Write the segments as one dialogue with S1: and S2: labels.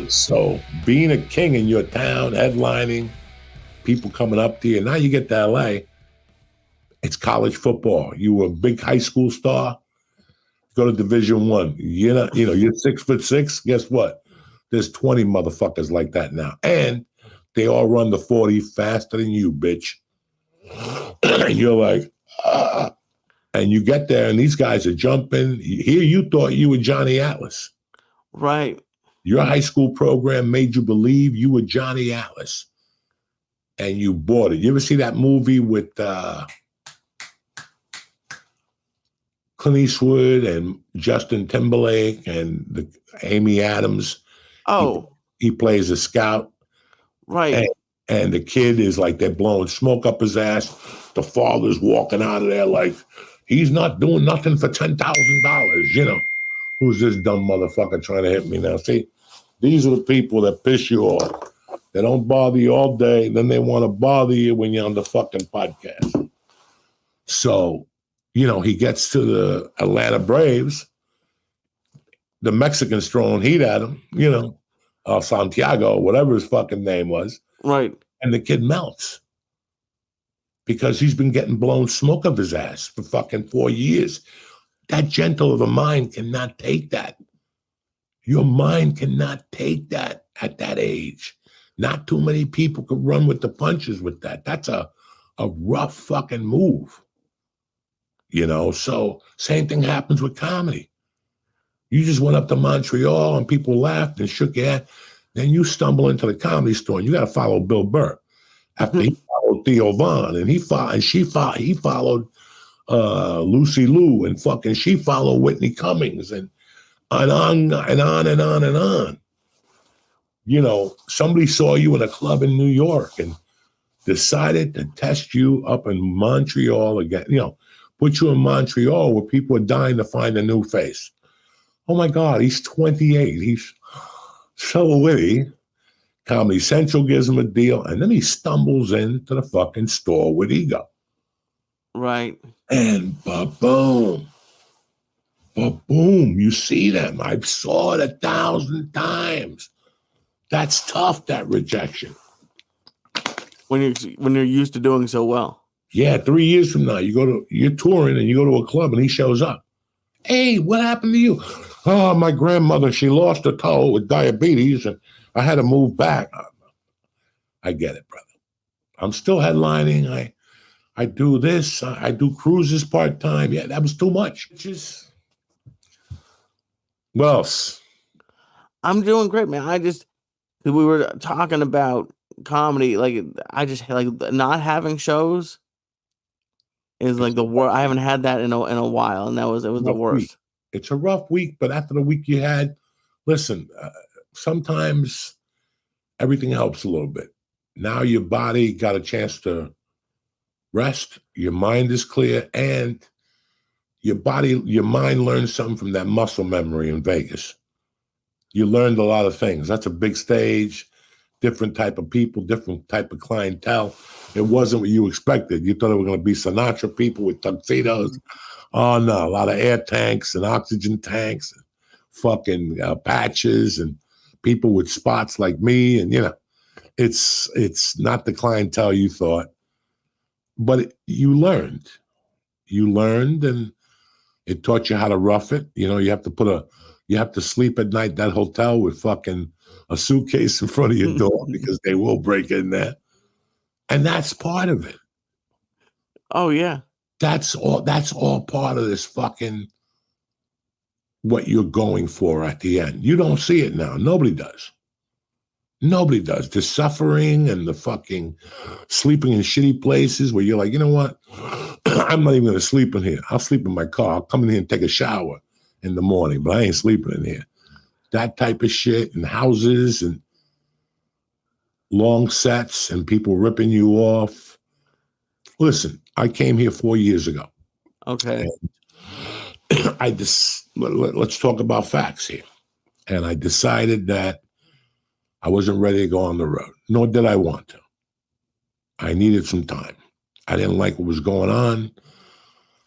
S1: So being a king in your town, headlining, people coming up to you. Now you get to LA, it's college football. You were a big high school star, go to Division I. You're 6'6". Guess what? There's 20 motherfuckers like that now. And they all run the 40 faster than you, bitch. And you're like, and you get there and these guys are jumping. Here you thought you were Johnny Atlas.
S2: Right.
S1: Your high school program made you believe you were Johnny Atlas. And you bought it. You ever see that movie with Clint Eastwood and Justin Timberlake and Amy Adams?
S2: Oh.
S1: He plays a scout.
S2: Right.
S1: And the kid is like, they're blowing smoke up his ass. The father's walking out of there like, he's not doing nothing for $10,000, Who's this dumb motherfucker trying to hit me now? See, these are the people that piss you off. They don't bother you all day. Then they want to bother you when you're on the fucking podcast. So, he gets to the Atlanta Braves. The Mexicans throwing heat at him, Santiago, whatever his fucking name was.
S2: Right.
S1: And the kid melts because he's been getting blown smoke of his ass for fucking 4 years. That gentle of a mind cannot take that. Your mind cannot take that at that age. Not too many people could run with the punches with that. That's a rough fucking move. So same thing happens with comedy. You just went up to Montreal and people laughed and shook your head. Then you stumble into the Comedy Store and you got to follow Bill Burr. After he followed Theo Von and he followed Lucy Liu and she followed Whitney Cummings and on and on and on and on. Somebody saw you in a club in New York and decided to test you up in Montreal again, put you in Montreal where people are dying to find a new face. Oh my God, he's 28. He's so witty. Comedy Central gives him a deal, and then he stumbles into the fucking store with ego.
S2: Right.
S1: And ba-boom. Ba-boom. You see them. I saw it 1,000 times. That's tough, that rejection.
S2: When you're used to doing so well.
S1: Yeah, 3 years from now, you're touring and you go to a club and he shows up. Hey, what happened to you? Oh, my grandmother, she lost her toe with diabetes and I had to move back. I get it, brother. I'm still headlining. I do this. I do cruises part-time. Yeah, that was too much. What else?
S2: I'm doing great, man. We were talking about comedy. Like, I just like not having shows is like the worst. I haven't had that in a while, and it was the worst.
S1: Week. It's a rough week, but after the week you had, listen, sometimes everything helps a little bit. Now your body got a chance to rest, your mind is clear, and your mind learned something from that muscle memory in Vegas. You learned a lot of things. That's a big stage, different type of people, different type of clientele. It wasn't what you expected. You thought it were going to be Sinatra people with tuxedos. Oh, no, a lot of air tanks and oxygen tanks and fucking patches and people with spots like me. And, it's not the clientele you thought. But you learned. You learned, and it taught you how to rough it. You have to sleep at night, that hotel with fucking a suitcase in front of your door because they will break in there. And that's part of it.
S2: Oh, yeah.
S1: That's all part of this fucking what you're going for at the end. You don't see it now. Nobody does. Nobody does. The suffering and the fucking sleeping in shitty places where you're like, you know what? I'm not even going to sleep in here. I'll sleep in my car. I'll come in here and take a shower in the morning, but I ain't sleeping in here. That type of shit, and houses and long sets and people ripping you off. Listen, I came here 4 years ago.
S2: Okay.
S1: Let's talk about facts here. And I decided that I wasn't ready to go on the road, nor did I want to. I needed some time. I didn't like what was going on.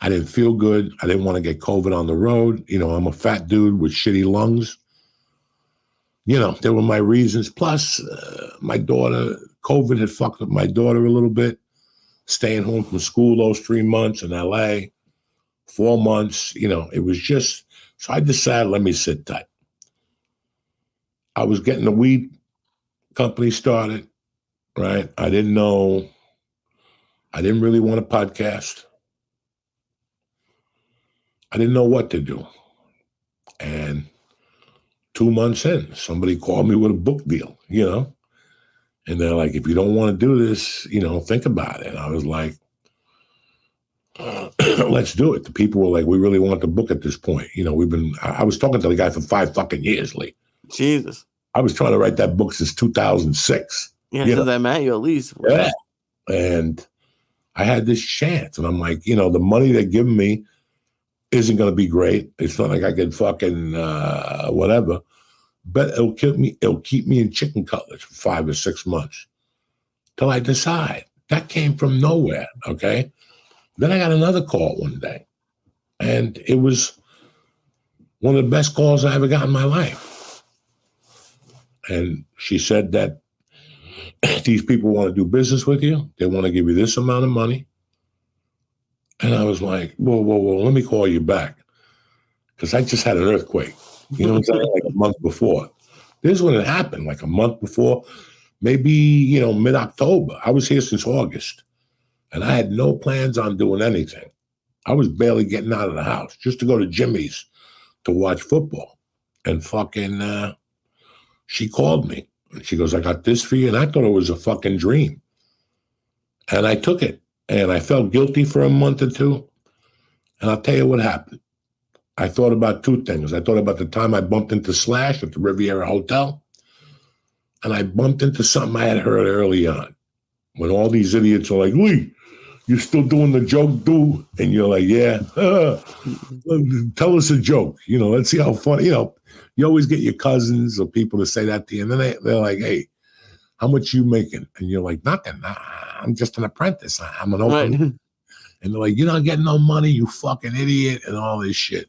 S1: I didn't feel good. I didn't want to get COVID on the road. I'm a fat dude with shitty lungs. there were my reasons. Plus, my daughter, COVID had fucked with my daughter a little bit, staying home from school those 3 months in LA, 4 months, it was just, so I decided, let me sit tight. I was getting the weed company started, right? I didn't really want a podcast. I didn't know what to do. And 2 months in, somebody called me with a book deal, and they're like, if you don't want to do this, think about it. And I was like, let's do it. The people were like, we really want the book at this point. I was talking to the guy for 5 fucking years, Lee.
S2: Jesus.
S1: I was trying to write that book since 2006.
S2: Yeah, since I met you at least.
S1: Yeah. And I had this chance. And I'm like, the money they're giving me isn't going to be great. It's not like I can fucking whatever. But it'll keep me in chicken cutlets for 5 or 6 months till I decide. That came from nowhere, okay? Then I got another call one day. And it was one of the best calls I ever got in my life. And she said that these people want to do business with you. They want to give you this amount of money. And I was like, whoa, let me call you back. Because I just had an earthquake. You know what I'm saying? Like a month before. This is when it happened, like a month before, maybe, mid-October. I was here since August. And I had no plans on doing anything. I was barely getting out of the house just to go to Jimmy's to watch football. And fucking, she called me. And she goes, I got this for you. And I thought it was a fucking dream. And I took it. And I felt guilty for a month or two. And I'll tell you what happened. I thought about 2 things. I thought about the time I bumped into Slash at the Riviera Hotel. And I bumped into something I had heard early on. When all these idiots are like, Lee, you still doing the joke, dude? And you're like, yeah. Tell us a joke. Let's see how funny. You always get your cousins or people to say that to you. And then they're like, hey, how much you making? And you're like, nothing. Nah, I'm just an apprentice. I'm an open. Right. And they're like, you're not getting no money, you fucking idiot, and all this shit.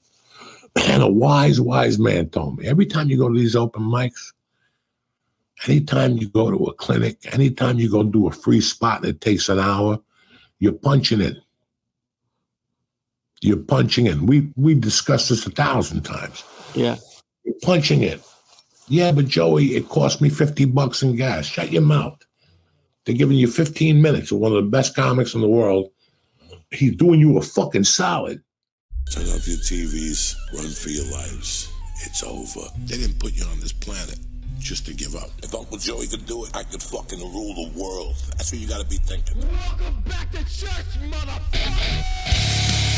S1: And a wise man told me, every time you go to these open mics, anytime you go to a clinic, anytime you go do a free spot and it takes an hour, you're punching in. You're punching in. We discussed this 1,000 times.
S2: Yeah.
S1: You're punching in. Yeah, but Joey, it cost me $50 in gas. Shut your mouth. They're giving you 15 minutes of one of the best comics in the world. He's doing you a fucking solid.
S3: Turn off your TVs, run for your lives. It's over. They didn't put you on this planet just to give up. If Uncle Joey could do it, I could fucking rule the world. That's what you gotta be thinking.
S4: Welcome back to church, motherfucker!